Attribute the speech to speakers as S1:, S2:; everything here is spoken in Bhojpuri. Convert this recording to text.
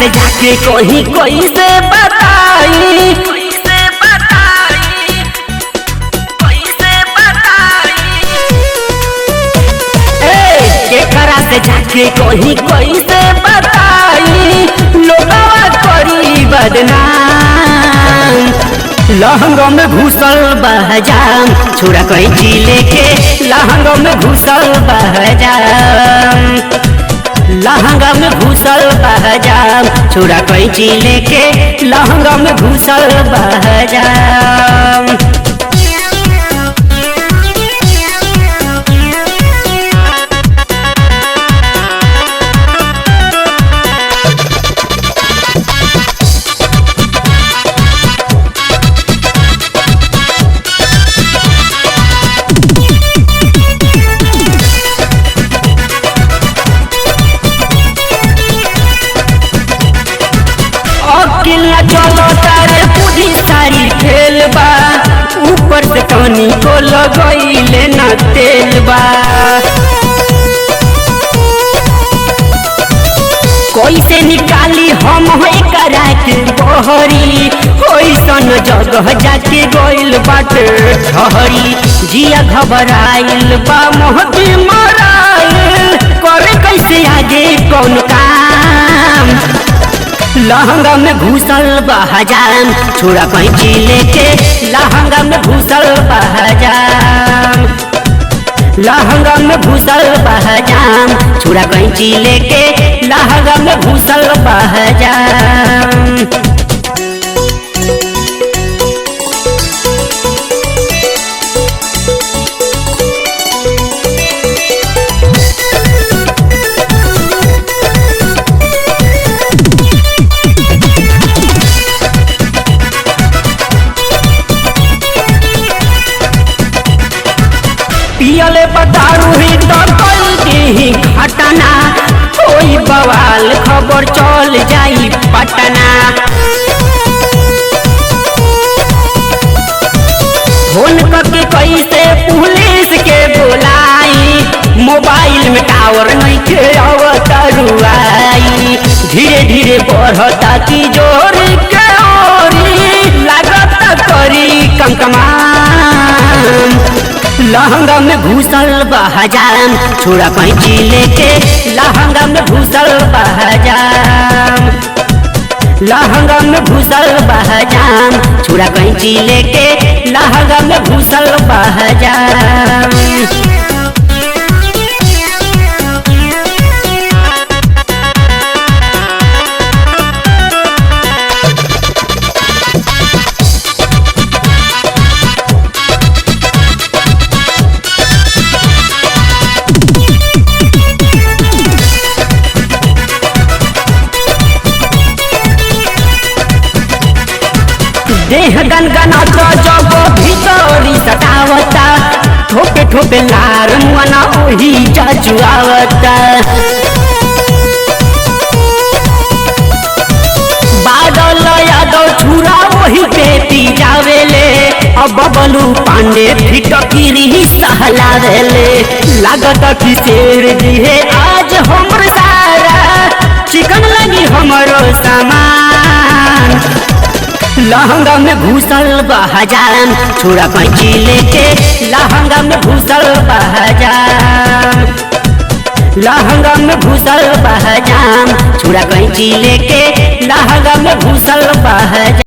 S1: से जाके कहीं कोई से बताई केकरा से जाके कहीं कोई से बताई लोगवा करी बदनाम। लहंगों में घुसल बहजाम छोड़ा कैंची लेके लहंगों में घुसल बहजाम। लहंगा में घुसल बहजाम छोड़ा कैंची लेके लहंगा में घुसल बहजाम। अकेला चलो तारे पूरी सारी खेल बा ऊपर से तनी को लगइले ना तेल बा। कैसे निकाली हम एकरा के बहरी ओइसन जगह जाके गइल बाटे ठहरी। जिया घबराइल बा मोहती मराइल करे कैसे आगे कौन काम। लहंगा में घुसल बहजाम छोड़ा कैंची लेके लहंगा में घुसल बहजाम। लहंगा में घुसल बहजाम छोड़ा कैंची लेके लहंगा में घुसल बहजाम। पियले बतारू ही तो ही घटना कोई बवाल खबर चल जाई पटना। फोन करके कैसे पुलिस के बुलाई मोबाइल में टावर नहीं के अवतरुआई। धीरे धीरे बढ़ता की जोर के ओरी लागता करी कमकमान। लहंगा में घुसल बहजाम छोड़ा कैंची लेके लहंगा में घुसल बहजाम। लहंगा में घुसल बहजाम छोड़ा कैंची लेके लहंगा में घुसल बहजाम। देह गनगनाता जब भीतरी सतावता ठोके ठोके लार मुआना ओही चचुआवता। बादल यादव छुरा वही पे पी जावेले अब बबलू पांडे फिटकिरी सहलावेले। लागत कि शेर दिहे आज हमर सारा चिकन लगी हमरो सामान। लहंगा में घुसल बहजाम छोड़ा कैंची लेके लहंगा में घुसल बहजाम। लहंगा में घुसल बहजाम छोड़ा कैंची लेके लहंगा में घुसल बहजाम।